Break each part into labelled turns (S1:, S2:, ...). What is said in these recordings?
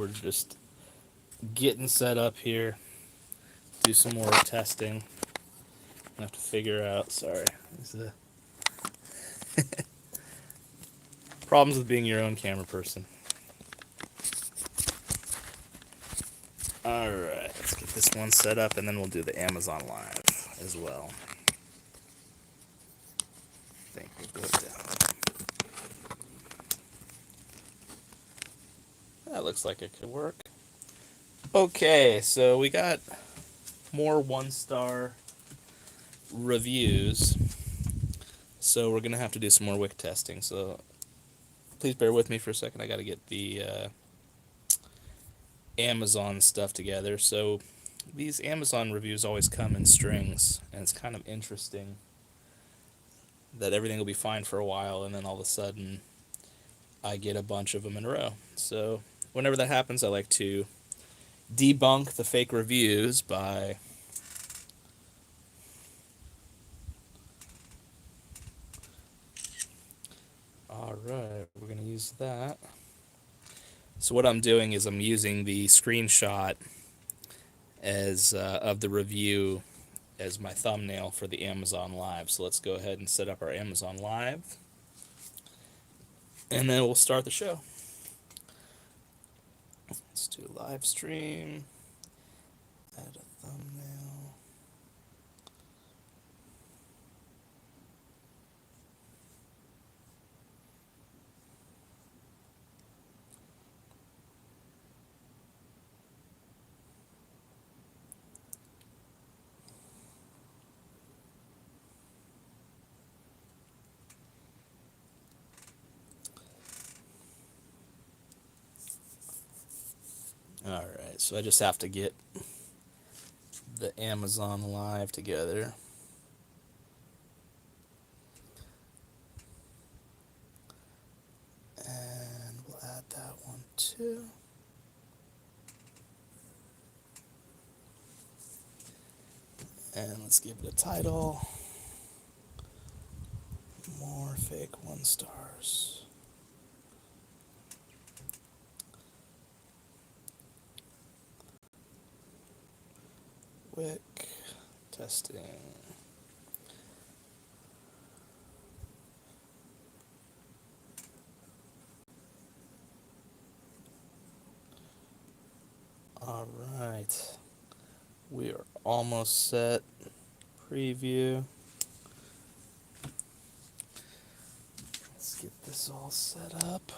S1: we're just getting set up here. Do some more testing. I have to figure out. Sorry, the problems with being your own camera person. All right, let's get this one set up, and then we'll do the Amazon Live as well. I think we'll go down. That looks like it could work. Okay, so we got more 1-star reviews. So we're gonna have to do some more Wick testing. So please bear with me for a second. I got to get the Amazon stuff together. So these Amazon reviews always come in strings, and it's kind of interesting that everything will be fine for a while, and then all of a sudden I get a bunch of them in a row. So whenever that happens, I like to debunk the fake reviews by alright, we're going to use that. So what I'm doing is I'm using the screenshot as of the review as my thumbnail for the Amazon Live. So let's go ahead and set up our Amazon Live, and then we'll start the show. Let's do live stream, add a thumbnail. Alright, so I just have to get the Amazon Live together. And we'll add that one too. And let's give it a title. More fake 1-stars. Wick testing. All right, we are almost set. Preview. Let's get this all set up.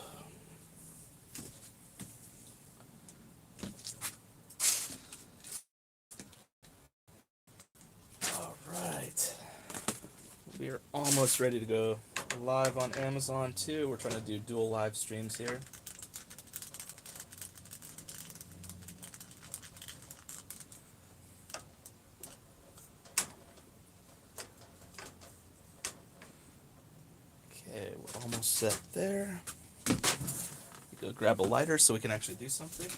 S1: All right, we are almost ready to go live on Amazon too. We're trying to do dual live streams here. Okay, we're almost set there. Go grab a lighter so we can actually do something.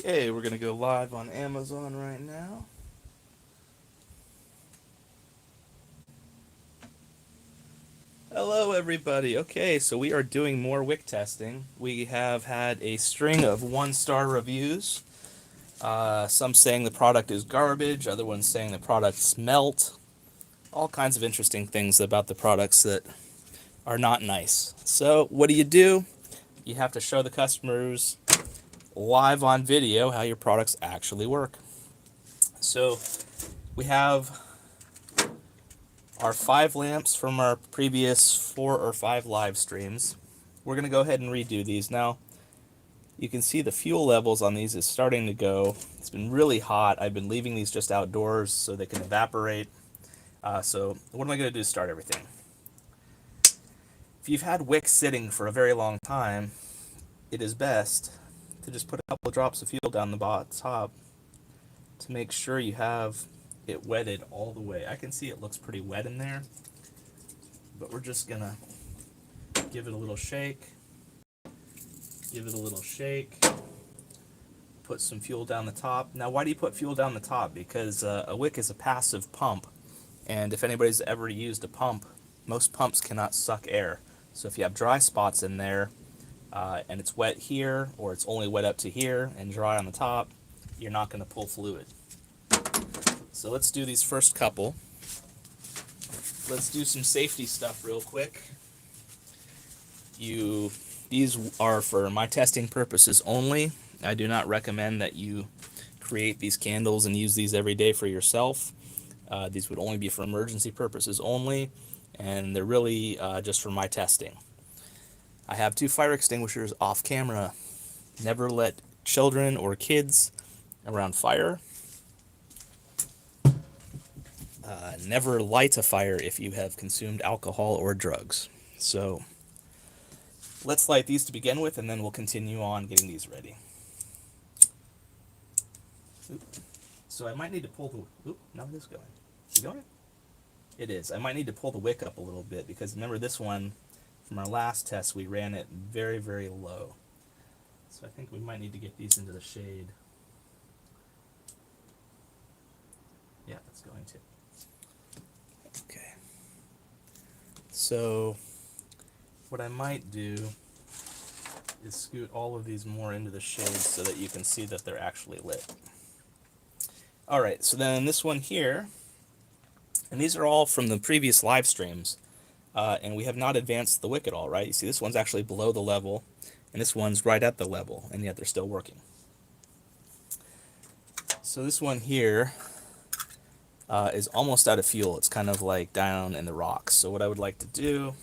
S1: Okay, we're gonna go live on Amazon right now. Hello everybody. Okay, so we are doing more Wick testing. We have had a string of 1-star reviews. Some saying the product is garbage, other ones saying the product smelt. All kinds of interesting things about the products that are not nice. So what do? You have to show the customers live on video how your products actually work. So we have our 5 lamps from our previous 4 or 5 live streams. We're going to go ahead and redo these. Now, you can see the fuel levels on these is starting to go. It's been really hot. I've been leaving these just outdoors so they can evaporate. So what am I going to do to start everything? If you've had Wick sitting for a very long time, it is best to just put a couple of drops of fuel down the top to make sure you have it wetted all the way. I can see it looks pretty wet in there, but we're just gonna give it a little shake, give it a little shake, put some fuel down the top. Now, why do you put fuel down the top? Because a wick is a passive pump, and if anybody's ever used a pump, most pumps cannot suck air. So if you have dry spots in there, and it's wet here, or it's only wet up to here and dry on the top, you're not going to pull fluid. So let's do these first couple. Let's do some safety stuff real quick. These are for my testing purposes only. I do not recommend that you create these candles and use these every day for yourself. These would only be for emergency purposes only, and they're really just for my testing. I have 2 fire extinguishers off camera. Never let children or kids around fire. Never light a fire if you have consumed alcohol or drugs. So let's light these to begin with, and then we'll continue on getting these ready. So I might need to pull the... no, it is going. Is it going? It is. I might need to pull the wick up a little bit, because remember this one, from our last test, we ran it very, very low. So I think we might need to get these into the shade. Yeah, it's going to. Okay. So what I might do is scoot all of these more into the shade so that you can see that they're actually lit. Alright, so then this one here, and these are all from the previous live streams, and we have not advanced the wick at all, right? You see this one's actually below the level, and this one's right at the level, and yet they're still working. So this one here is almost out of fuel. It's kind of like down in the rocks. So what I would like to do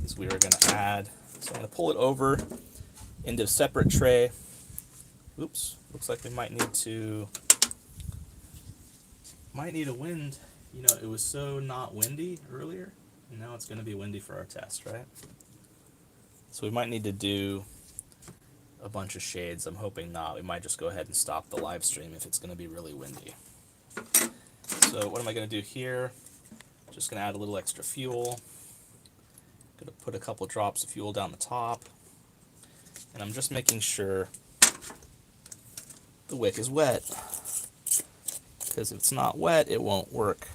S1: is we are going to add, so I'm going to pull it over into a separate tray. Oops, looks like we might need a wind. You know, it was so not windy earlier, and now it's going to be windy for our test, right? So we might need to do a bunch of shades. I'm hoping not. We might just go ahead and stop the live stream if it's going to be really windy. So what am I going to do here? Just going to add a little extra fuel. Going to put a couple drops of fuel down the top. And I'm just making sure the wick is wet, because if it's not wet, it won't work.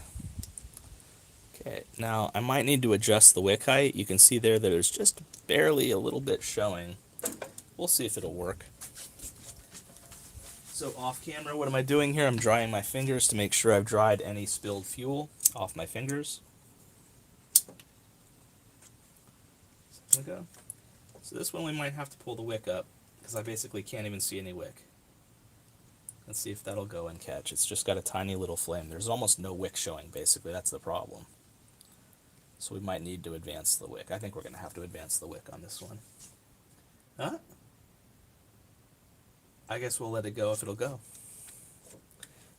S1: Okay, now I might need to adjust the wick height. You can see there that there's just barely a little bit showing. We'll see if it'll work. So off camera, what am I doing here? I'm drying my fingers to make sure I've dried any spilled fuel off my fingers. Go. So this one we might have to pull the wick up, because I basically can't even see any wick. Let's see if that'll go and catch. It's just got a tiny little flame. There's almost no wick showing, basically. That's the problem. So we might need to advance the wick. I think we're going to have to advance the wick on this one. Huh? I guess we'll let it go if it'll go.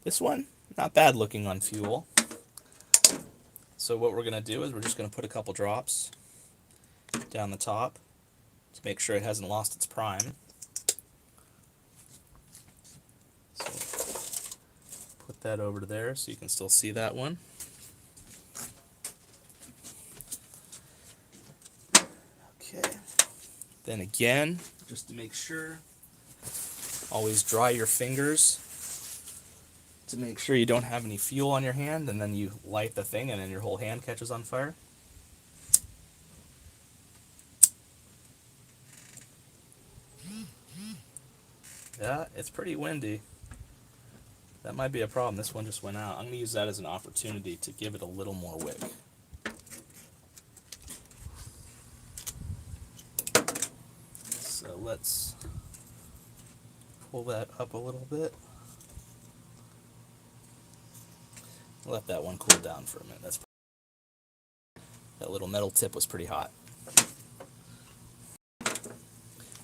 S1: This one, not bad looking on fuel. So what we're going to do is we're just going to put a couple drops down the top to make sure it hasn't lost its prime. So put that over to there so you can still see that one. Okay. Then again, just to make sure, always dry your fingers to make sure you don't have any fuel on your hand, and then you light the thing and then your whole hand catches on fire. Yeah, it's pretty windy. That might be a problem. This one just went out. I'm going to use that as an opportunity to give it a little more wick. So let's pull that up a little bit. Let that one cool down for a minute. That little metal tip was pretty hot.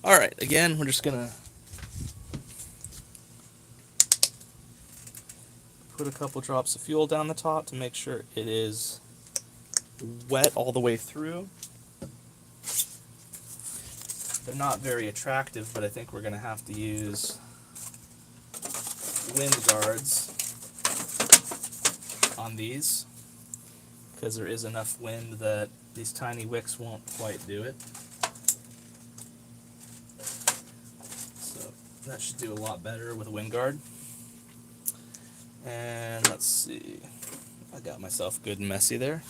S1: Alright, again, we're just going to put a couple drops of fuel down the top to make sure it is wet all the way through. They're not very attractive, but I think we're going to have to use wind guards on these, because there is enough wind that These tiny wicks won't quite do it. So that should do a lot better with a wind guard. And let's see, I got myself good and messy there.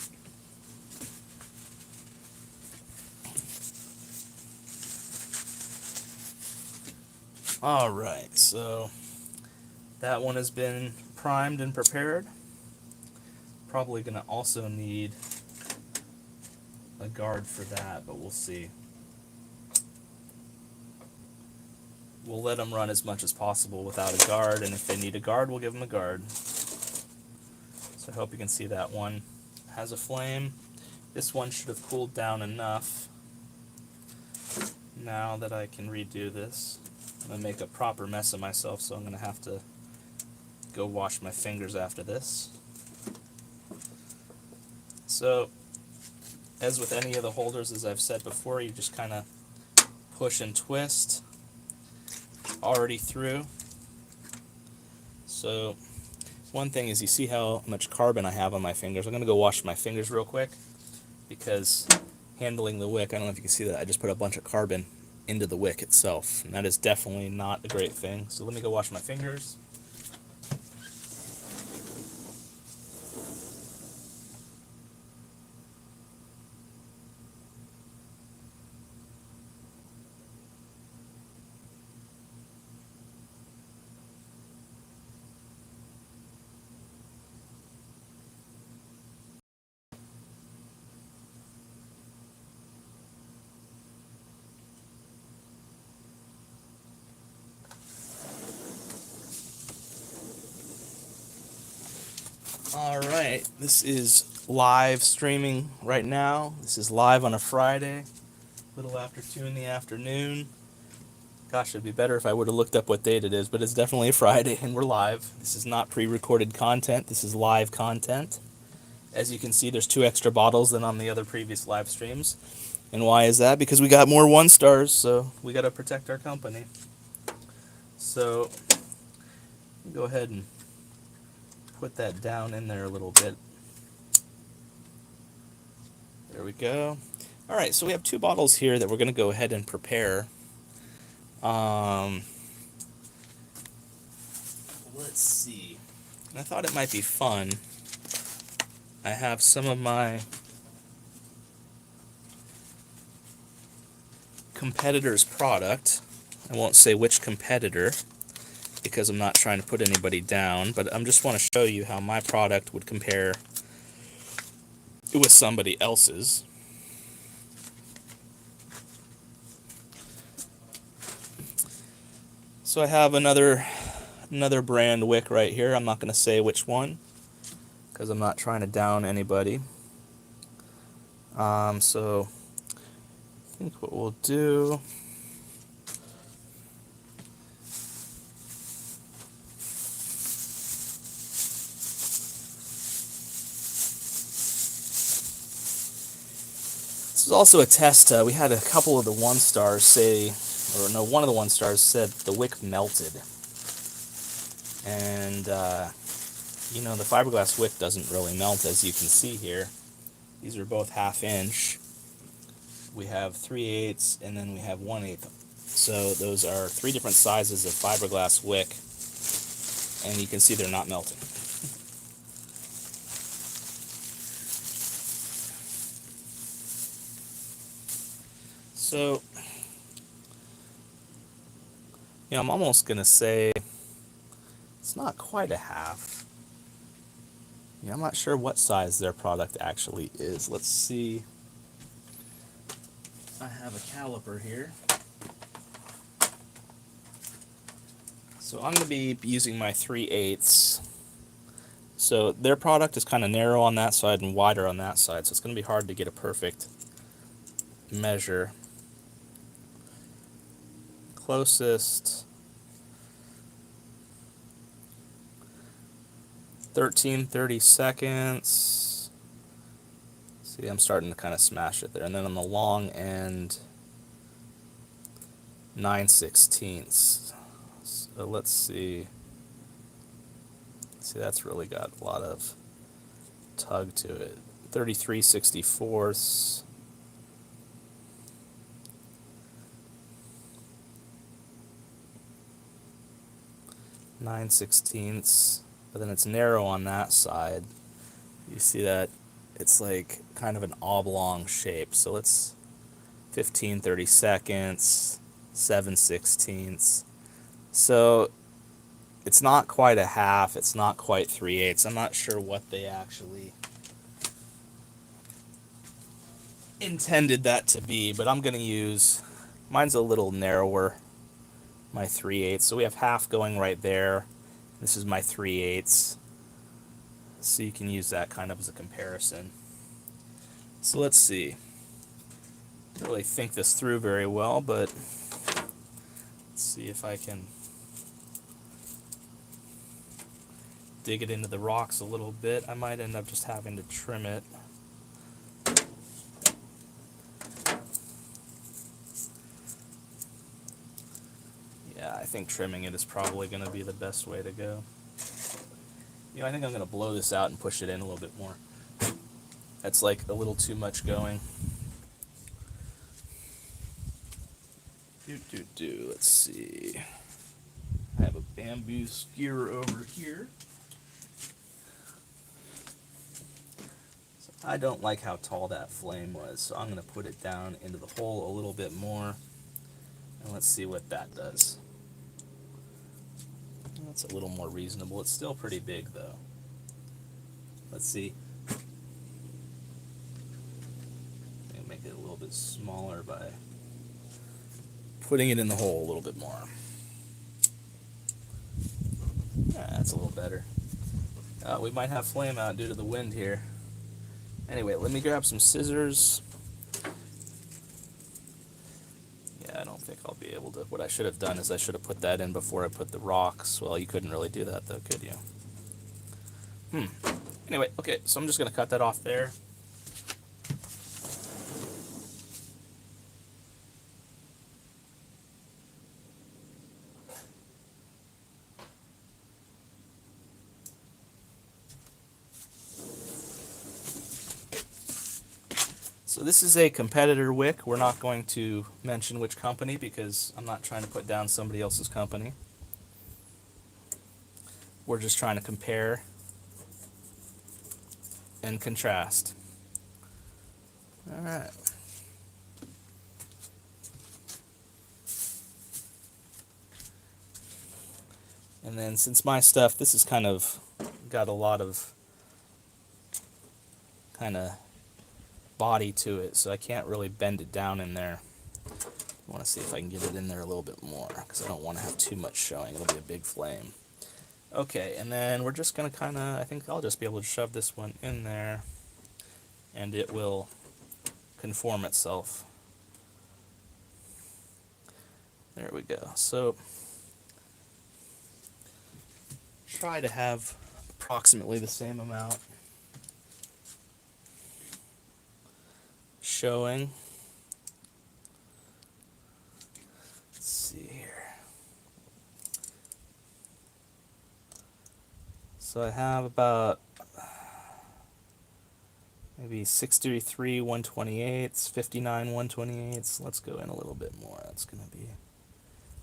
S1: Alright, so that one has been primed and prepared. Probably going to also need a guard for that, but we'll see. We'll let them run as much as possible without a guard, and if they need a guard, we'll give them a guard. So I hope you can see that one has a flame. This one should have cooled down enough now that I can redo this. I'm going to make a proper mess of myself, so I'm going to have to go wash my fingers after this. So, as with any of the holders, as I've said before, you just kind of push and twist already through. So, one thing is, you see how much carbon I have on my fingers. I'm going to go wash my fingers real quick, because handling the wick, I don't know if you can see that, I just put a bunch of carbon into the wick itself, and that is definitely not a great thing. So let me go wash my fingers. Alright, this is live streaming right now. This is live on a Friday, a little after 2 in the afternoon. Gosh, it'd be better if I would have looked up what date it is, but it's definitely a Friday and we're live. This is not pre-recorded content, this is live content. As you can see, there's 2 extra bottles than on the other previous live streams. And why is that? Because we got more 1-stars, so we got to protect our company. So, go ahead and put that down in there a little bit. There we go. Alright, so we have 2 bottles here that we're going to go ahead and prepare. Let's see. I thought it might be fun. I have some of my competitor's product. I won't say which competitor, because I'm not trying to put anybody down, but I just want to show you how my product would compare with somebody else's. So I have another brand wick right here. I'm not going to say which one, because I'm not trying to down anybody. So I think what we'll do, this is also a test. We had a couple of the 1-stars say, or no, one of the 1-stars said the wick melted. And, you know, the fiberglass wick doesn't really melt, as you can see here. These are both 1/2 inch. We have 3/8 and then we have 1/8. So those are 3 different sizes of fiberglass wick, and you can see they're not melting. So, you know, I'm almost going to say it's not quite a 1/2. Yeah, I'm not sure what size their product actually is. Let's see. I have a caliper here. So I'm going to be using my 3/8. So their product is kind of narrow on that side and wider on that side, so it's going to be hard to get a perfect measure. Closest 13-30 seconds. See, I'm starting to kind of smash it there. And then on the long end, 9/16. So let's see. See, that's really got a lot of tug to it. 33/64, 9/16, but then it's narrow on that side. You see that it's like kind of an oblong shape. So let's 15/32, 7/16. So it's not quite a half, it's not quite 3/8. I'm not sure what they actually intended that to be, but I'm going to use, mine's a little narrower, my 3/8. So we have half going right there. This is my 3/8. So you can use that kind of as a comparison. So let's see. I don't really think this through very well, but let's see if I can dig it into the rocks a little bit. I might end up just having to trim it. Yeah, I think trimming it is probably going to be the best way to go. You know, I think I'm going to blow this out and push it in a little bit more. That's like a little too much going. Let's see. I have a bamboo skewer over here. So I don't like how tall that flame was, so I'm going to put it down into the hole a little bit more. And let's see what that does. That's a little more reasonable. It's still pretty big, though. Let's see. I'll make it a little bit smaller by putting it in the hole a little bit more. That's a little better. We might have flame out due to the wind here. Anyway, let me grab some scissors. Yeah, I don't think I'll be able to. What I should have done is I should have put that in before I put the rocks. Well, you couldn't really do that though, could you? Anyway, okay, so I'm just going to cut that off there. So this is a competitor wick. We're not going to mention which company because I'm not trying to put down somebody else's company. We're just trying to compare and contrast. All right. And then since my stuff, this has kind of got a lot of kind of body to it, so I can't really bend it down in there. I want to see if I can get it in there a little bit more because I don't want to have too much showing. It'll be a big flame. Okay, and then we're just going to kind of, I think I'll just be able to shove this one in there and it will conform itself. There we go. So try to have approximately the same amount showing. Let's see here. So I have about maybe 63 1/28, 59 1/28. Let's go in a little bit more. That's going to be,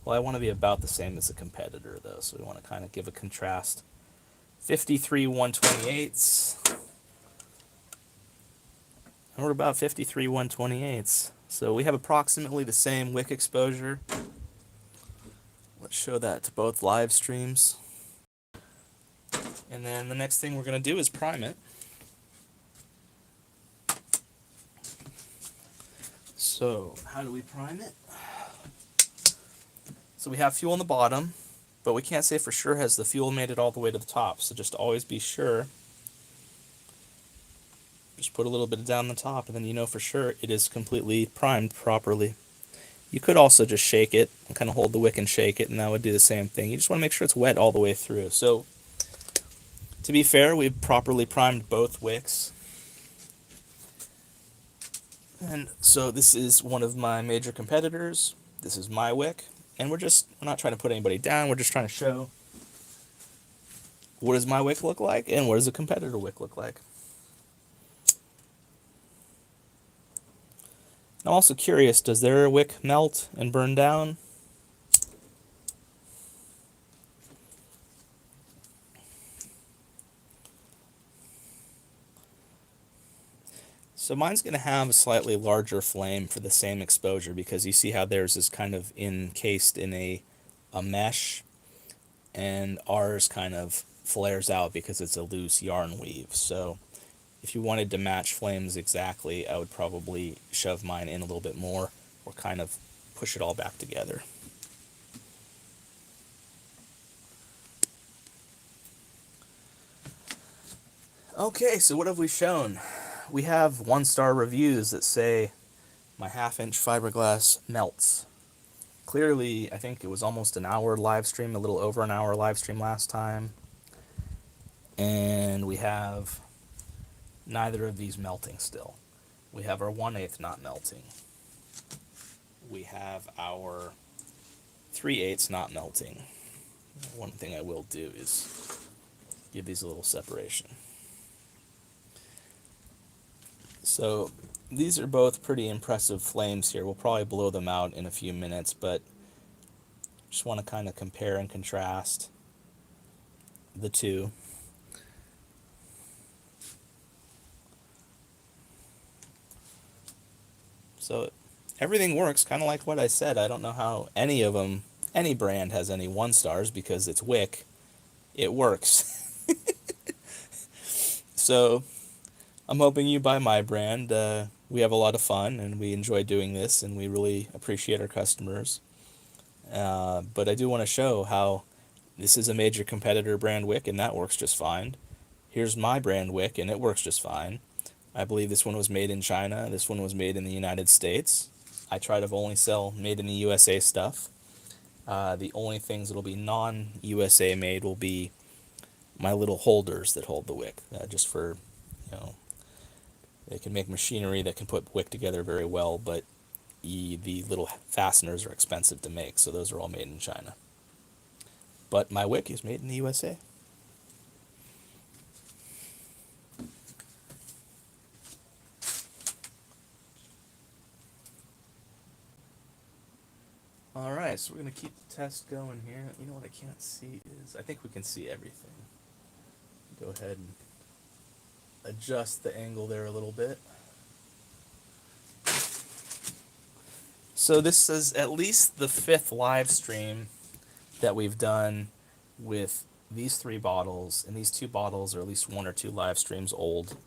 S1: well, I want to be about the same as a competitor though, so we want to kind of give a contrast. 53 1/28. And we're about 53 1/28. So we have approximately the same wick exposure. Let's show that to both live streams. And then the next thing we're going to do is prime it. So how do we prime it? So we have fuel on the bottom, but we can't say for sure has the fuel made it all the way to the top. So just always be sure. Just put a little bit down the top, and then you know for sure it is completely primed properly. You could also just shake it and kind of hold the wick and shake it, and that would do the same thing. You just want to make sure it's wet all the way through. So to be fair, we've properly primed both wicks. And so this is one of my major competitors. This is my wick. And we're not trying to put anybody down. We're just trying to show what does my wick look like and what does a competitor wick look like. I'm also curious, does their wick melt and burn down? So mine's going to have a slightly larger flame for the same exposure because you see how theirs is kind of encased in a mesh, and ours kind of flares out because it's a loose yarn weave. So if you wanted to match flames exactly, I would probably shove mine in a little bit more or kind of push it all back together. Okay, so what have we shown? We have 1-star reviews that say my half-inch fiberglass melts. Clearly, I think it was almost an hour live stream, a little over an hour live stream last time. And we have neither of these melting still. We have our 1/8 not melting. We have our 3/8 not melting. One thing I will do is give these a little separation. So these are both pretty impressive flames here. We'll probably blow them out in a few minutes, but just want to kind of compare and contrast the two. So everything works kind of like what I said. I don't know how any of them, any brand has any 1-stars because it's Wick. It works. So I'm hoping you buy my brand. We have a lot of fun and we enjoy doing this and we really appreciate our customers. But I do want to show how this is a major competitor brand Wick and that works just fine. Here's my brand Wick and it works just fine. I believe this one was made in China. This one was made in the United States. I try to only sell made in the USA stuff. The only things that'll be non-USA made will be my little holders that hold the wick, just for, you know, they can make machinery that can put wick together very well, but the little fasteners are expensive to make, so those are all made in China. But my wick is made in the USA. Alright, so we're going to keep the test going here. You know what I can't see is, I think we can see everything. Go ahead and adjust the angle there a little bit. So this is at least the 5th live stream that we've done with these 3 bottles, and these 2 bottles are at least 1 or 2 live streams old.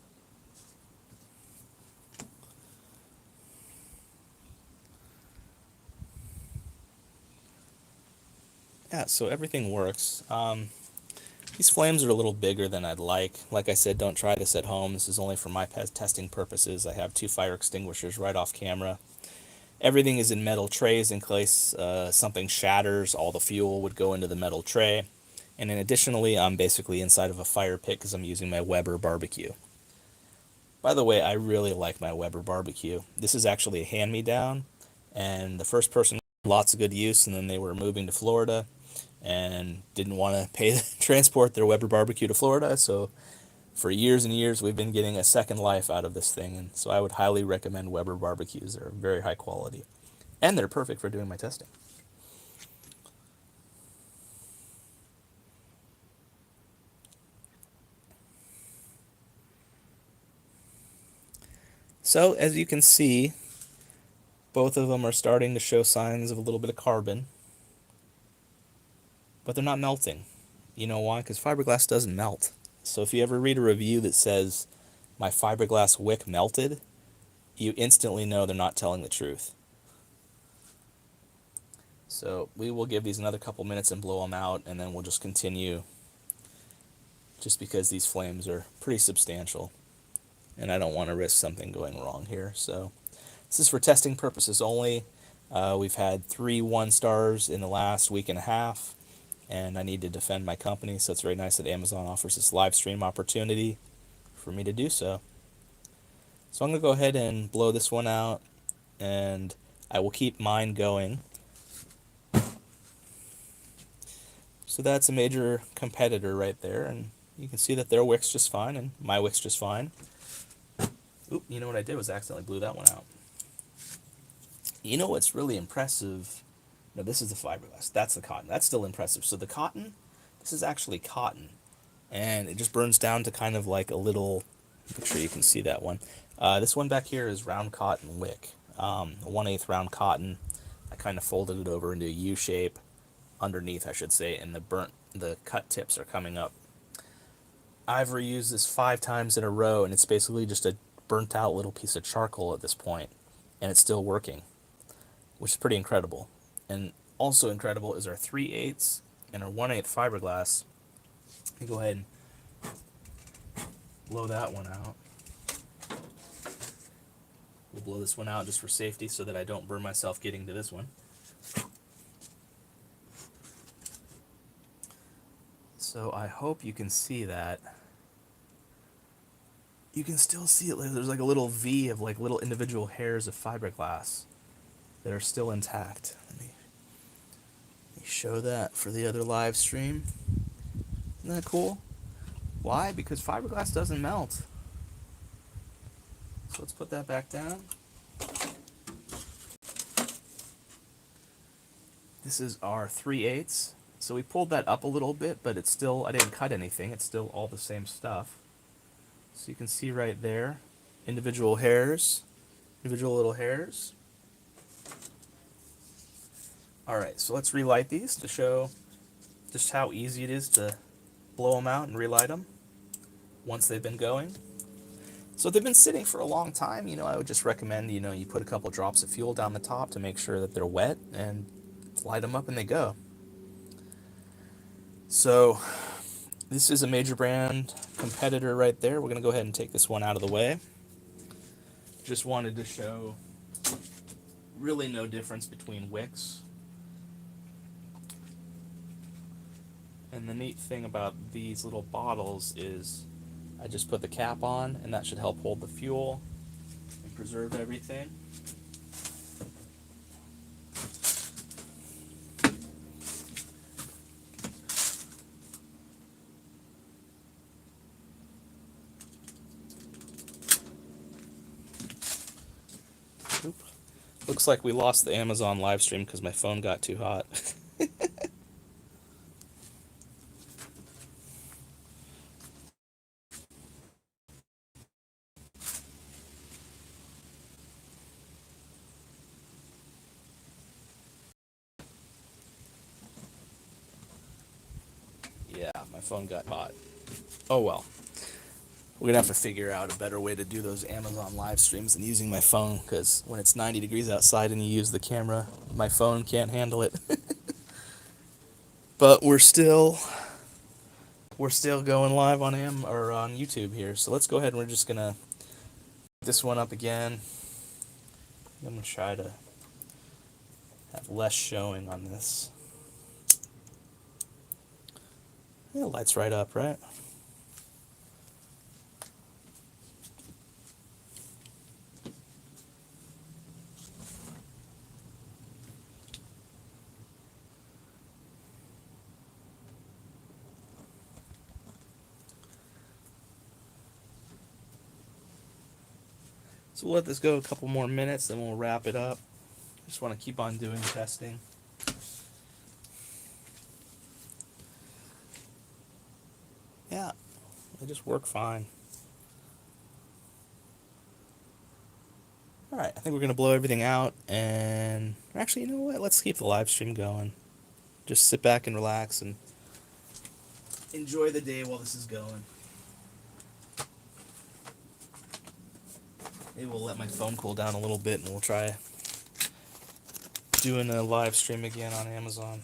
S1: Yeah, so everything works. These flames are a little bigger than I'd like. Like I said, don't try this at home. This is only for my testing purposes. I have 2 fire extinguishers right off camera. Everything is in metal trays in case something shatters. All the fuel would go into the metal tray. And then additionally, I'm basically inside of a fire pit because I'm using my Weber barbecue. By the way, I really like my Weber barbecue. This is actually a hand-me-down, and the first person got lots of good use, and then they were moving to Florida and didn't want to pay transport their Weber barbecue to Florida, so for years and years we've been getting a second life out of this thing, and so I would highly recommend Weber barbecues. They're very high quality, and they're perfect for doing my testing. So as you can see, both of them are starting to show signs of a little bit of carbon, but they're not melting. You know why? Because fiberglass doesn't melt. So if you ever read a review that says, my fiberglass wick melted, you instantly know they're not telling the truth. So we will give these another couple minutes and blow them out, and then we'll just continue, just because these flames are pretty substantial, and I don't want to risk something going wrong here. So this is for testing purposes only. We've had 3 1-stars in the last week and a half, and I need to defend my company, so it's very nice that Amazon offers this live stream opportunity for me to do so. So I'm going to go ahead and blow this one out, and I will keep mine going. So that's a major competitor right there, and you can see that their wick's just fine, and my wick's just fine. Oop, you know what I did was accidentally blew that one out. You know what's really impressive? No, this is the fiberglass. That's the cotton. That's still impressive. So the cotton, this is actually cotton. And it just burns down to kind of like a little, make sure you can see that one. This one back here is round cotton wick. 1/8 round cotton. I kind of folded it over into a U shape underneath, I should say, and the cut tips are coming up. I've reused this 5 times in a row, and it's basically just a burnt out little piece of charcoal at this point, and it's still working, which is pretty incredible. And also incredible is our 3/8 and our 1/8 fiberglass. Let me go ahead and blow that one out. We'll blow this one out just for safety so that I don't burn myself getting to this one. So I hope you can see that. You can still see it. There's like a little V of like little individual hairs of fiberglass that are still intact. Let me show that for the other live stream. Isn't that cool? Why? Because fiberglass doesn't melt. So let's put that back down. This is our 3/8. So we pulled that up a little bit, but it's still, I didn't cut anything. It's still all the same stuff. So you can see right there, individual hairs, individual little hairs. All right, so let's relight these to show just how easy it is to blow them out and relight them once they've been going. So if they've been sitting for a long time, I would just recommend, you put a couple drops of fuel down the top to make sure that they're wet and light them up and they go. So this is a major brand competitor right there. We're going to go ahead and take this one out of the way. Just wanted to show really no difference between wicks. And the neat thing about these little bottles is I just put the cap on, and that should help hold the fuel and preserve everything. Oop. Looks like we lost the Amazon live stream because my phone got too hot. Yeah, my phone got hot. Oh well. We're going to have to figure out a better way to do those Amazon live streams than using my phone, because when it's 90 degrees outside and you use the camera, my phone can't handle it. But we're still going live on on YouTube here. So let's go ahead and we're just going to put this one up again. I'm going to try to have less showing on this. Yeah, light's right up, right? So we'll let this go a couple more minutes, then we'll wrap it up. Just want to keep on doing testing. Yeah, they just work fine. Alright, I think we're going to blow everything out, and actually, you know what? Let's keep the live stream going. Just sit back and relax and enjoy the day while this is going. Maybe we'll let my phone cool down a little bit and we'll try doing a live stream again on Amazon.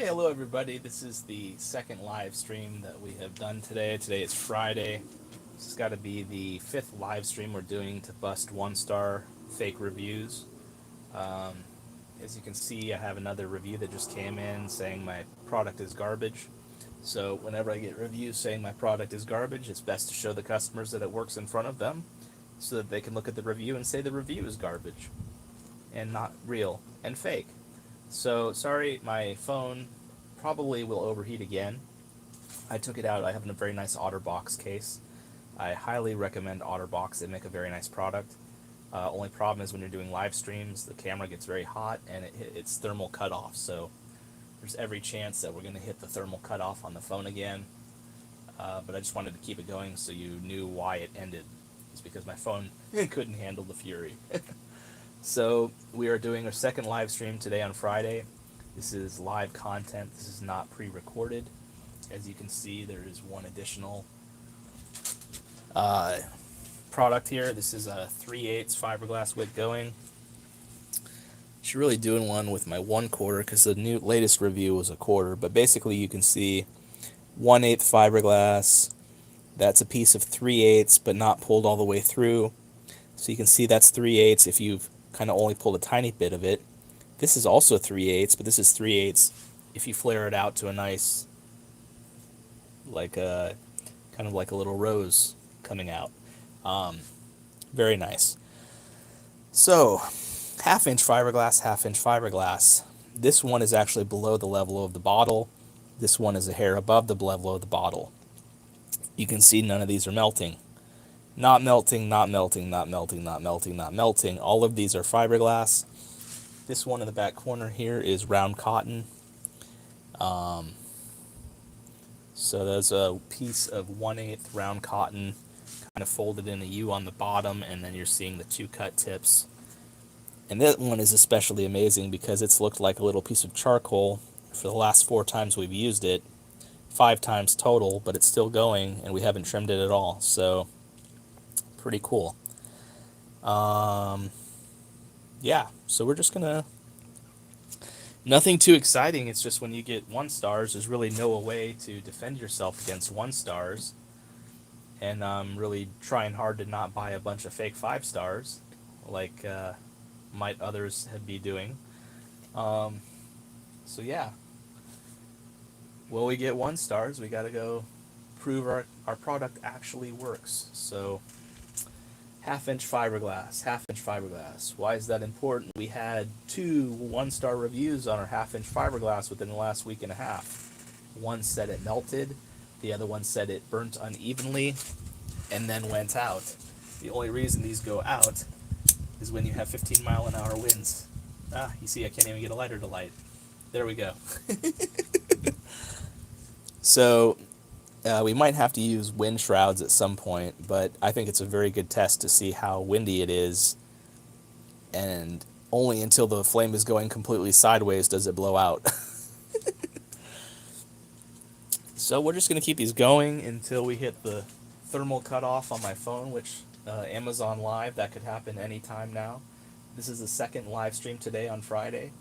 S1: hello everybody. This is the second live stream that we have done today. Today is Friday. This has got to be the fifth live stream we're doing to bust one-star fake reviews. As you can see, I have another review that just came in saying my product is garbage. So whenever I get reviews saying my product is garbage, it's best to show the customers that it works in front of them so that they can look at the review and say the review is garbage and not real and fake. So sorry, my phone probably will overheat again. I took it out. I have a very nice OtterBox case. I highly recommend OtterBox. They make a very nice product. Only problem is when you're doing live streams, the camera gets very hot and it's thermal cutoff. So there's every chance that we're going to hit the thermal cutoff on the phone again. But I just wanted to keep it going so you knew why it ended. It's because my phone couldn't handle the fury. So we are doing our second live stream today on Friday. This is live content. This is not pre-recorded. As you can see, there is one additional product here. This is a 3/8 fiberglass Wick going. Should really doing one with my 1/4 because the latest review was a 1/4. But basically, you can see 1/8 fiberglass. That's a piece of 3/8, but not pulled all the way through. So you can see that's 3/8 if you've kind of only pulled a tiny bit of it. This is also 3/8, but this is 3/8 if you flare it out to a nice, like a kind of like a little rose coming out. Very nice. So 1/2 inch fiberglass, 1/2 inch fiberglass. This one is actually below the level of the bottle. This one is a hair above the level of the bottle. You can see none of these are melting. Not melting, not melting, not melting, not melting, not melting. All of these are fiberglass. This one in the back corner here is round cotton. So there's a piece of 1/8 round cotton kind of folded in a U on the bottom, and then you're seeing the two cut tips. And that one is especially amazing because it's looked like a little piece of charcoal for the last 4 times we've used it. 5 times total, but it's still going, and we haven't trimmed it at all. So pretty cool. Yeah, so we're just gonna, nothing too exciting. It's just when you get 1 stars, there's really no way to defend yourself against 1 stars, and I'm really trying hard to not buy a bunch of fake 5 stars like might others be doing. So yeah, will we get 1 stars? We gotta go prove our product actually works. So 1/2 inch fiberglass, 1/2 inch fiberglass. Why is that important? We had 2 1-star reviews on our 1/2 inch fiberglass within the last week and a half. One said it melted, the other one said it burnt unevenly and then went out. The only reason these go out is when you have 15-mile-an-hour winds. You see, I can't even get a lighter to light. There we go. So we might have to use wind shrouds at some point, but I think it's a very good test to see how windy it is, and only until the flame is going completely sideways does it blow out. So we're just going to keep these going until we hit the thermal cutoff on my phone, which Amazon Live, that could happen anytime now. This is the second live stream today on Friday.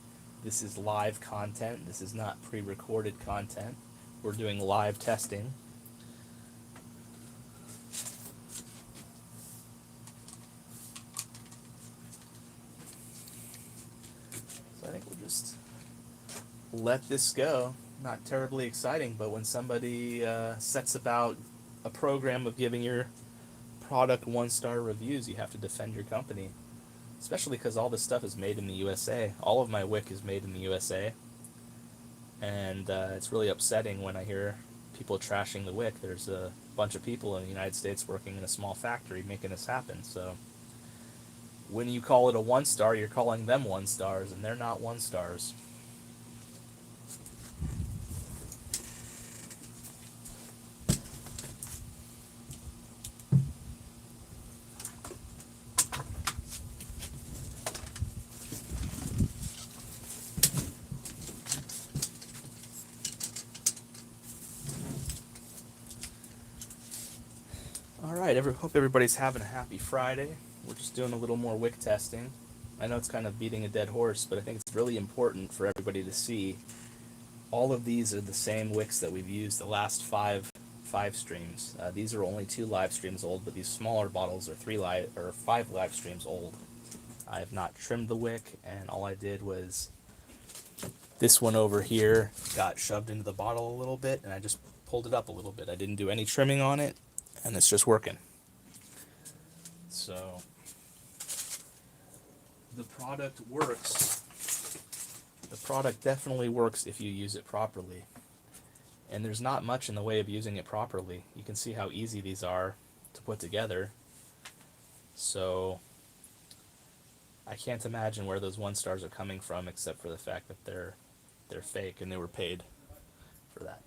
S1: This is live content. This is not pre-recorded content. We're doing live testing. So I think we'll just let this go. Not terribly exciting, but when somebody sets about a program of giving your product 1-star reviews, you have to defend your company. Especially because all this stuff is made in the USA. All of my Wick is made in the USA. And it's really upsetting when I hear people trashing the Wick. There's a bunch of people in the United States working in a small factory making this happen. So when you call it a 1-star, you're calling them 1 stars, and they're not 1 stars. Alright, hope everybody's having a happy Friday. We're just doing a little more Wick testing. I know it's kind of beating a dead horse, but I think it's really important for everybody to see All of these are the same wicks that we've used the last five streams. These are only 2 live streams old, but these smaller bottles are 5 live streams old. I have not trimmed the wick, and all I did was this one over here got shoved into the bottle a little bit, and I just pulled it up a little bit. I didn't do any trimming on it, and it's just working. So the product works. The product definitely works if you use it properly. And there's not much in the way of using it properly. You can see how easy these are to put together. So I can't imagine where those 1 stars are coming from, except for the fact that they're fake and they were paid for that.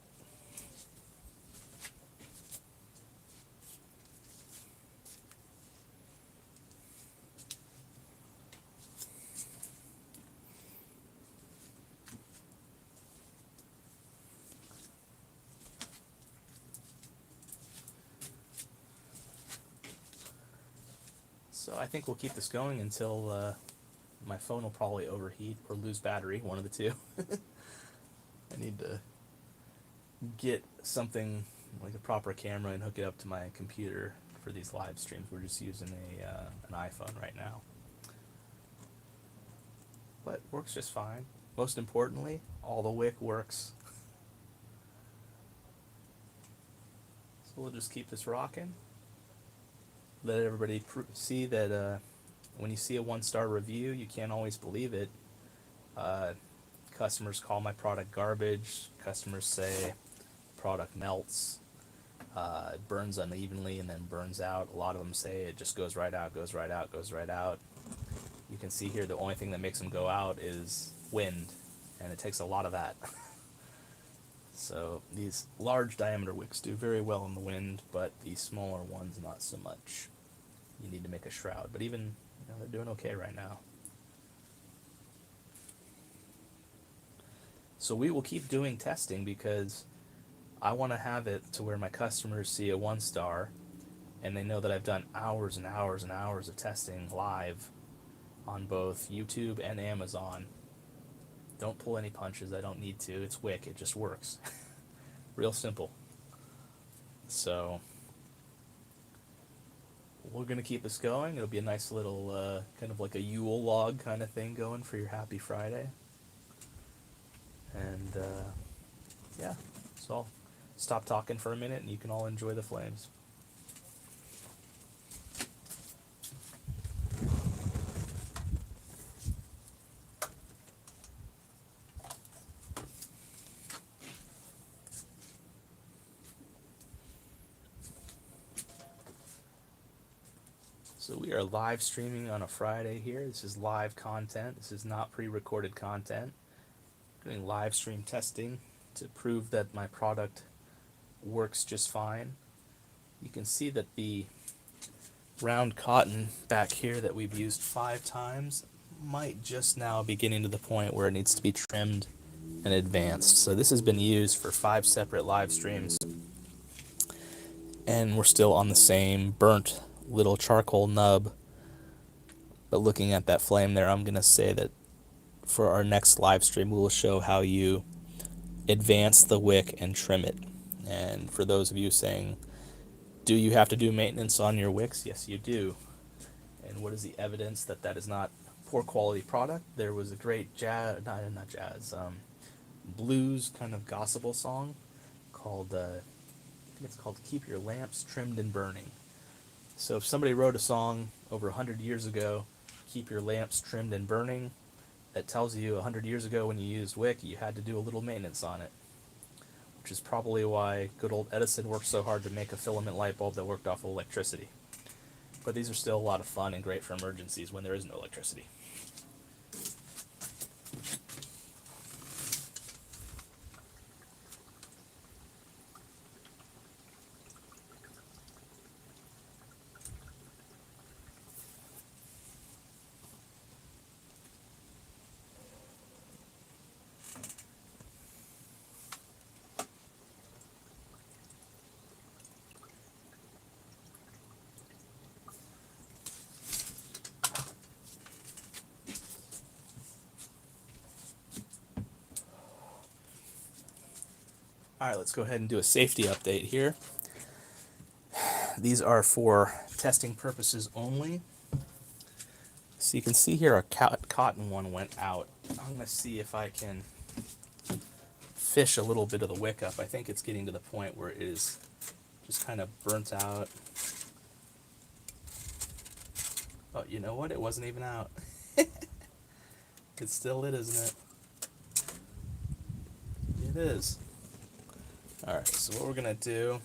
S1: So I think we'll keep this going until my phone will probably overheat or lose battery, one of the two. I need to get something like a proper camera and hook it up to my computer for these live streams. We're just using an iPhone right now. But works just fine. Most importantly, all the wick works. So we'll just keep this rocking. Let everybody see that when you see a 1-star review, you can't always believe it. Customers call my product garbage. Customers say product melts. It burns unevenly and then burns out. A lot of them say it just goes right out, goes right out, goes right out. You can see here the only thing that makes them go out is wind, and it takes a lot of that. So these large diameter wicks do very well in the wind, but these smaller ones not so much. You need to make a shroud, but even they're doing okay right now. So we will keep doing testing because I want to have it to where my customers see a 1-star and they know that I've done hours and hours and hours of testing live on both YouTube and Amazon. Don't pull any punches. I don't need to. It's Wick. It just works. Real simple. So we're going to keep this going. It'll be a nice little kind of like a Yule log kind of thing going for your Happy Friday. And yeah, so I'll stop talking for a minute and you can all enjoy the flames. So we are live streaming on a Friday here. This is live content. This is not pre-recorded content. Doing live stream testing to prove that my product works just fine. You can see that the round cotton back here that we've used 5 times might just now be getting to the point where it needs to be trimmed and advanced. So this has been used for 5 separate live streams, and we're still on the same burnt little charcoal nub. But looking at that flame there, I'm going to say that for our next live stream, we will show how you advance the wick and trim it. And for those of you saying, do you have to do maintenance on your wicks? Yes, you do. And what is the evidence that that is not poor quality product? There was a great blues kind of gospel song called, I think it's called Keep Your Lamps Trimmed and Burning. So if somebody wrote a song over 100 years ago, Keep Your Lamps Trimmed and Burning, that tells you 100 years ago when you used wick, you had to do a little maintenance on it. Which is probably why good old Edison worked so hard to make a filament light bulb that worked off of electricity. But these are still a lot of fun and great for emergencies when there is no electricity. Alright, let's go ahead and do a safety update here. These are for testing purposes only. So you can see here a cotton one went out. I'm going to see if I can fish a little bit of the wick up. I think it's getting to the point where it is just kind of burnt out. Oh, you know what? It wasn't even out. It's still lit, isn't it? It is. Alright, so what we're going to do,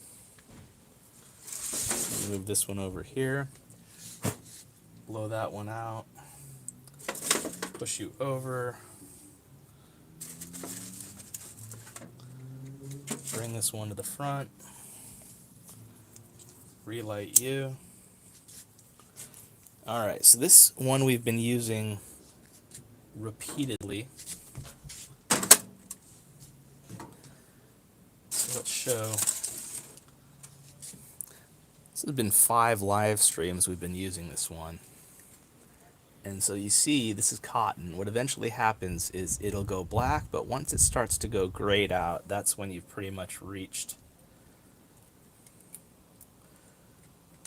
S1: move this one over here, blow that one out, push you over, bring this one to the front, relight you. Alright, so this one we've been using repeatedly. So let's show. This has been 5 live streams we've been using this one. And so you see, this is cotton. What eventually happens is it'll go black, but once it starts to go grayed out, that's when you've pretty much reached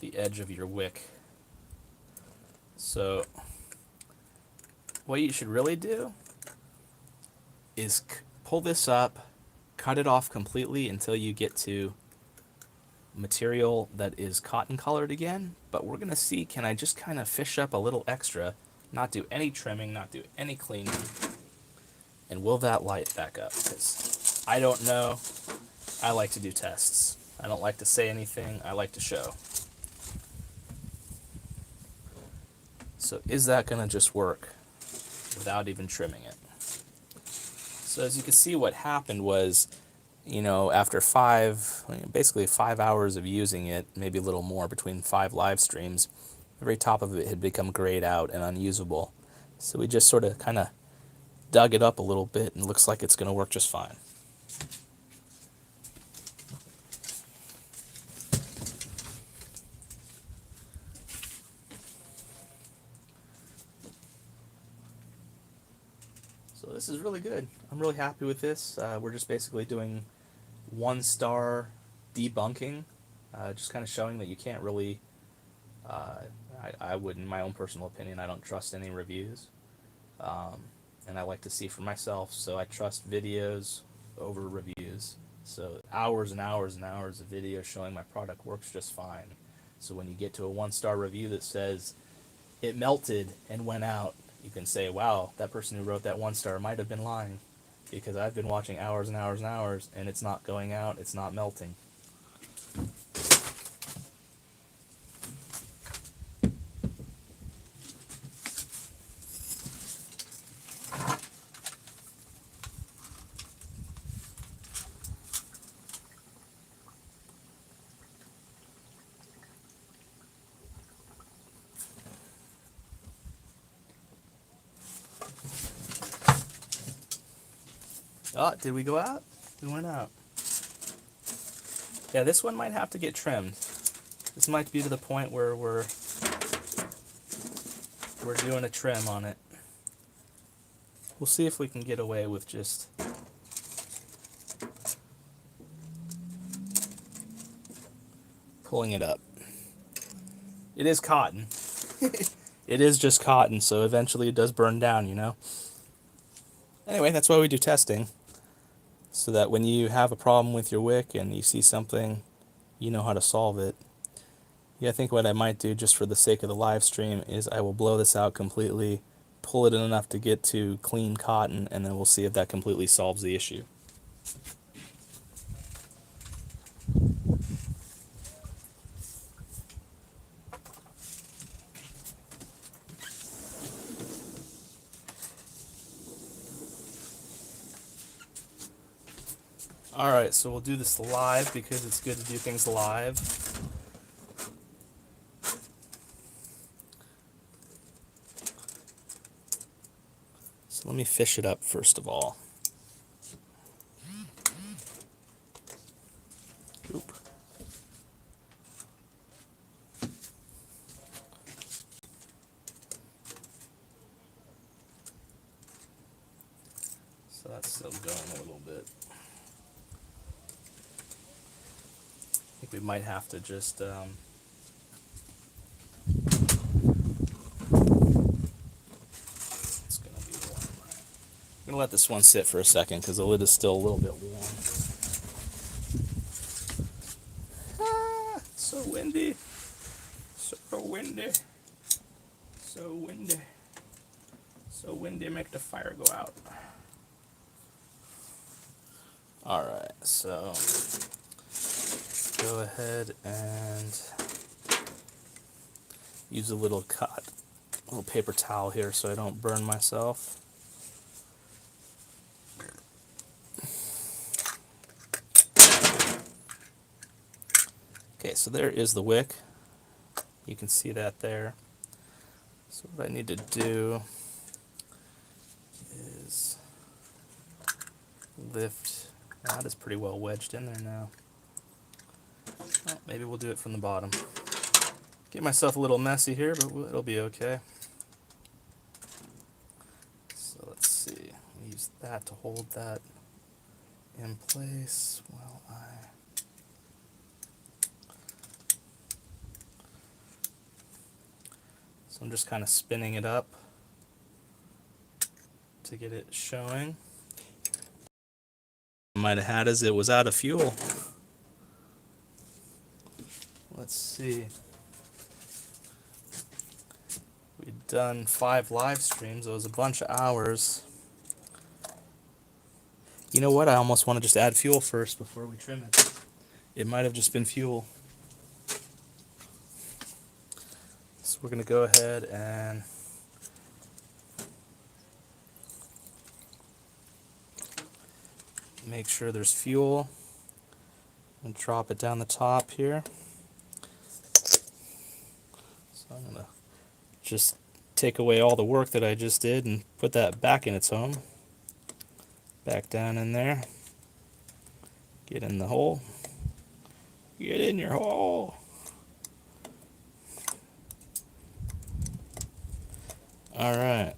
S1: the edge of your wick. So what you should really do is pull this up, cut it off completely until you get to material that is cotton colored again. But we're going to see, can I just kind of fish up a little extra, not do any trimming, not do any cleaning, and will that light back up? Because I don't know. I like to do tests. I don't like to say anything. I like to show. So is that going to just work without even trimming it? So as you can see, what happened was, you know, after basically 5 hours of using it, maybe a little more, between 5 live streams, the very top of it had become grayed out and unusable. So we just sort of kind of dug it up a little bit, and looks like it's going to work just fine. So this is really good. I'm really happy with this. We're just basically doing 1-star debunking, just kind of showing that you can't really, I wouldn't, in my own personal opinion, I don't trust any reviews. And I like to see for myself, so I trust videos over reviews. So hours and hours and hours of video showing my product works just fine. So when you get to a 1-star review that says it melted and went out, you can say, wow, that person who wrote that 1-star might have been lying, because I've been watching hours and hours and hours, and it's not going out, it's not melting. Oh, did we go out? We went out. Yeah, this one might have to get trimmed. This might be to the point where we're doing a trim on it. We'll see if we can get away with just pulling it up. It is cotton. It is just cotton, so eventually it does burn down, you know? Anyway, that's why we do testing. So that when you have a problem with your wick and you see something, you know how to solve it. Yeah, I think what I might do, just for the sake of the live stream, is I will blow this out completely, pull it in enough to get to clean cotton, and then we'll see if that completely solves the issue. Alright, so we'll do this live because it's good to do things live. So let me fish it up first of all. Oop. So that's still going a little bit. think we might have to just it's gonna be warm. Right? I'm gonna let this one sit for a second because the lid is still a little bit warm. Ah, so windy, so windy, so windy, so windy. Make the fire go out. All right, so go ahead and use a little paper towel here so I don't burn myself. Okay, so there is the wick. You can see that there. So what I need to do is lift. That is pretty well wedged in there now. Well, maybe we'll do it from the bottom. Get myself a little messy here, but it'll be okay. So let's see. Use that to hold that in place while So I'm just kind of spinning it up to get it showing. What I might have had is it was out of fuel. Let's see. We'd done 5 live streams. It was a bunch of hours. You know what? I almost want to just add fuel first before we trim it. It might have just been fuel. So we're going to go ahead and make sure there's fuel and drop it down the top here. So I'm going to just take away all the work that I just did and put that back in its home. Back down in there. Get in the hole. Get in your hole. All right.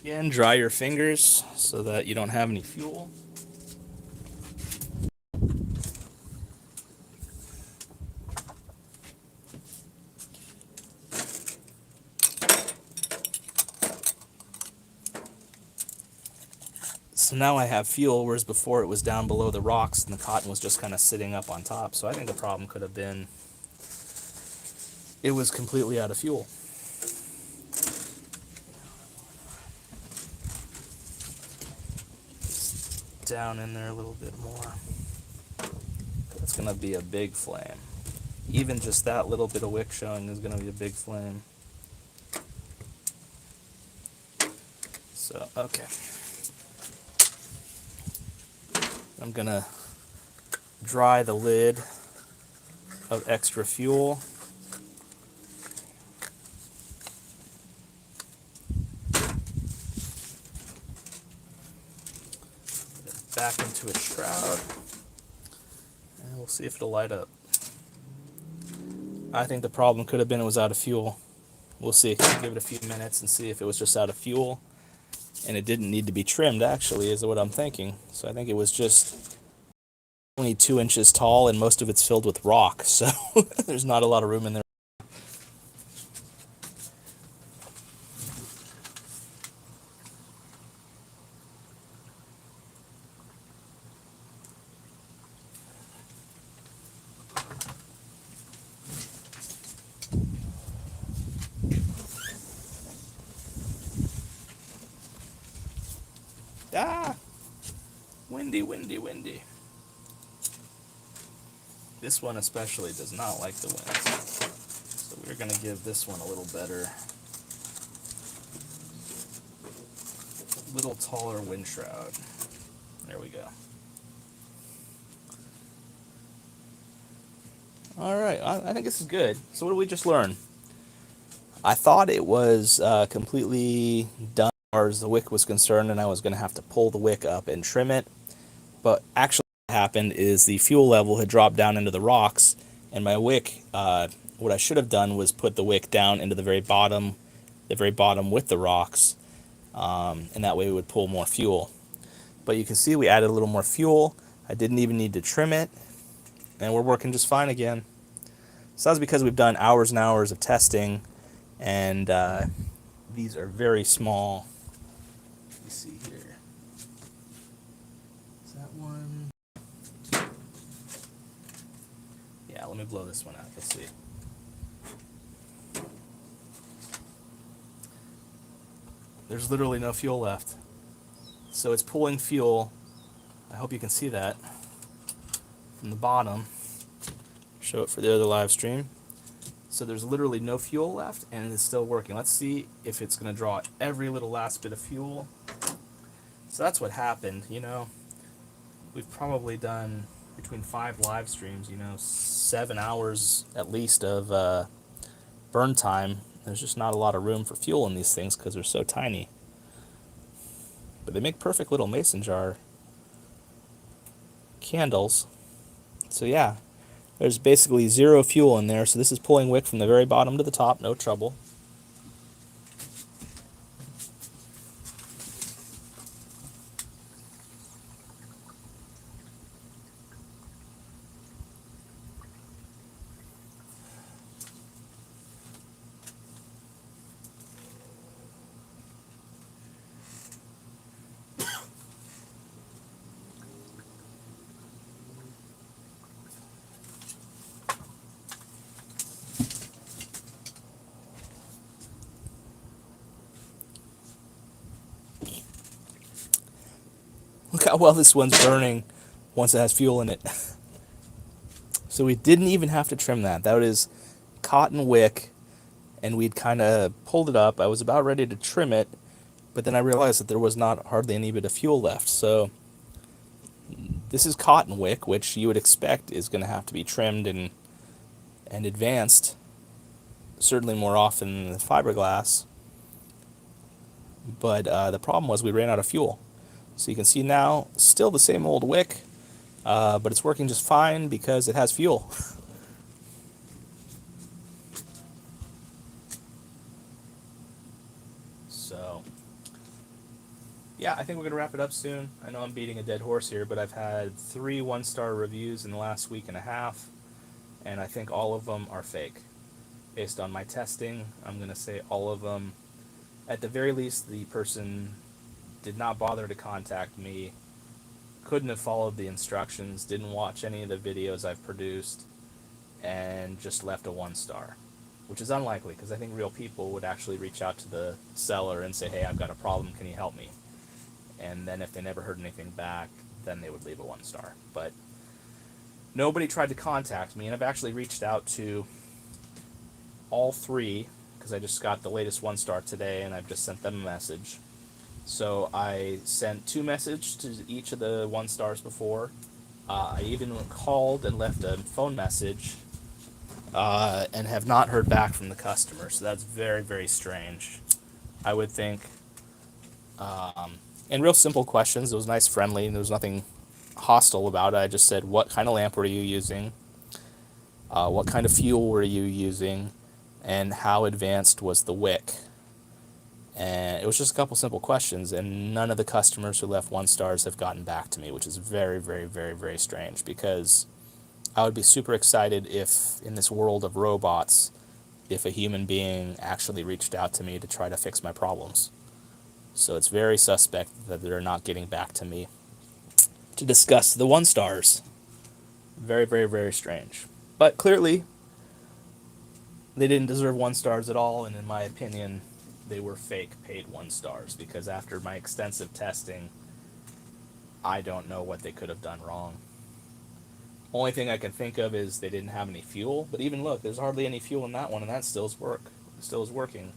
S1: Again, dry your fingers so that you don't have any fuel. So now I have fuel, whereas before it was down below the rocks and the cotton was just kind of sitting up on top. So I think the problem could have been it was completely out of fuel. Down in there a little bit more. It's going to be a big flame. Even just that little bit of wick showing is going to be a big flame. So, okay. I'm going to dry the lid of extra fuel. Back into a shroud, and we'll see if it'll light up. I think the problem could have been it was out of fuel. We'll see. Give it a few minutes and see if it was just out of fuel, and it didn't need to be trimmed, actually, is what I'm thinking. So I think it was just only 2 inches tall, and most of it's filled with rock, so there's not a lot of room in there. Ah! Windy, windy, windy. This one especially does not like the wind. So we're going to give this one a little taller wind shroud. There we go. Alright, I think this is good. So what did we just learn? I thought it was completely done as far as the wick was concerned, and I was going to have to pull the wick up and trim it. But actually what happened is the fuel level had dropped down into the rocks, and my wick, what I should have done was put the wick down into the very bottom with the rocks, and that way we would pull more fuel. But you can see we added a little more fuel. I didn't even need to trim it, and we're working just fine again. So that's because we've done hours and hours of testing, and these are very small. Let me see here. Is that one? Yeah, let me blow this one out. Let's see. There's literally no fuel left. So it's pulling fuel. I hope you can see that from the bottom. Show it for the other live stream. So there's literally no fuel left, and it's still working. Let's see if it's going to draw every little last bit of fuel. So that's what happened, you know. We've probably done between 5 live streams, you know, 7 hours at least of burn time. There's just not a lot of room for fuel in these things because they're so tiny. But they make perfect little mason jar candles. So yeah, there's basically zero fuel in there. So this is pulling wick from the very bottom to the top, no trouble. Look how well this one's burning once it has fuel in it. So we didn't even have to trim that. That is cotton wick, and we'd kind of pulled it up. I was about ready to trim it, but then I realized that there was not hardly any bit of fuel left. So this is cotton wick, which you would expect is going to have to be trimmed and advanced, certainly more often than fiberglass. But the problem was we ran out of fuel. So you can see now, still the same old wick, but it's working just fine because it has fuel. So, yeah, I think we're going to wrap it up soon. I know I'm beating a dead horse here, but I've had 3 one-star reviews in the last week and a half, and I think all of them are fake. Based on my testing, I'm going to say all of them. At the very least, the person did not bother to contact me, couldn't have followed the instructions, didn't watch any of the videos I've produced, and just left a 1-star, which is unlikely because I think real people would actually reach out to the seller and say, hey, I've got a problem, can you help me? And then if they never heard anything back, then they would leave a 1-star. But nobody tried to contact me, and I've actually reached out to all 3 because I just got the latest 1-star today, and I've just sent them a message. So I sent 2 messages to each of the 1-stars before. I even called and left a phone message and have not heard back from the customer. So that's very, very strange. I would think, and real simple questions. It was nice, friendly, and there was nothing hostile about it. I just said, what kind of lamp were you using? What kind of fuel were you using? And how advanced was the wick? And it was just a couple simple questions, and none of the customers who left 1-stars have gotten back to me, which is very, very, very, very strange, because I would be super excited if, in this world of robots, if a human being actually reached out to me to try to fix my problems. So it's very suspect that they're not getting back to me to discuss the 1-stars. Very, very, very strange. But clearly, they didn't deserve 1-stars at all, and in my opinion, they were fake paid 1-stars, because after my extensive testing, I don't know what they could have done wrong. Only thing I can think of is they didn't have any fuel, but even look, there's hardly any fuel in that one, and that still is working.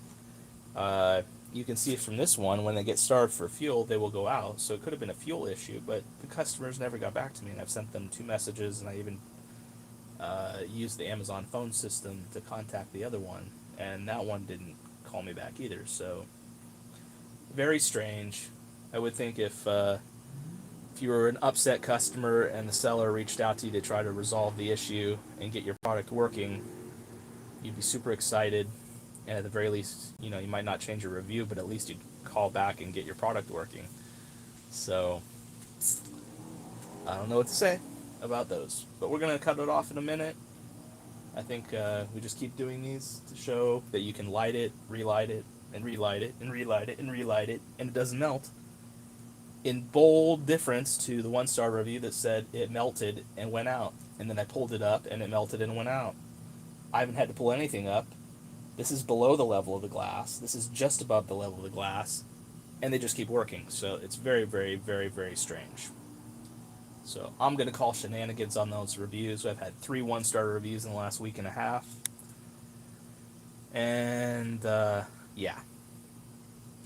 S1: You can see from this one, when they get starved for fuel, they will go out, so it could have been a fuel issue, but the customers never got back to me, and I've sent them 2 messages, and I even used the Amazon phone system to contact the other one, and that one didn't call me back either. So very strange. I would think if you were an upset customer and the seller reached out to you to try to resolve the issue and get your product working, you'd be super excited, and at the very least, you know, you might not change your review, but at least you'd call back and get your product working. So I don't know what to say about those. But we're going to cut it off in a minute. I think we just keep doing these to show that you can light it, relight it, and relight it, and relight it, and relight it, and it doesn't melt. In bold difference to the 1-star review that said it melted and went out. And then I pulled it up and it melted and went out. I haven't had to pull anything up. This is below the level of the glass. This is just above the level of the glass. And they just keep working. So it's very, very, very, very strange. So I'm going to call shenanigans on those reviews. I've had 3 1-star reviews in the last week and a half. And yeah.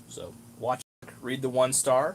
S1: So watch, read the 1-star.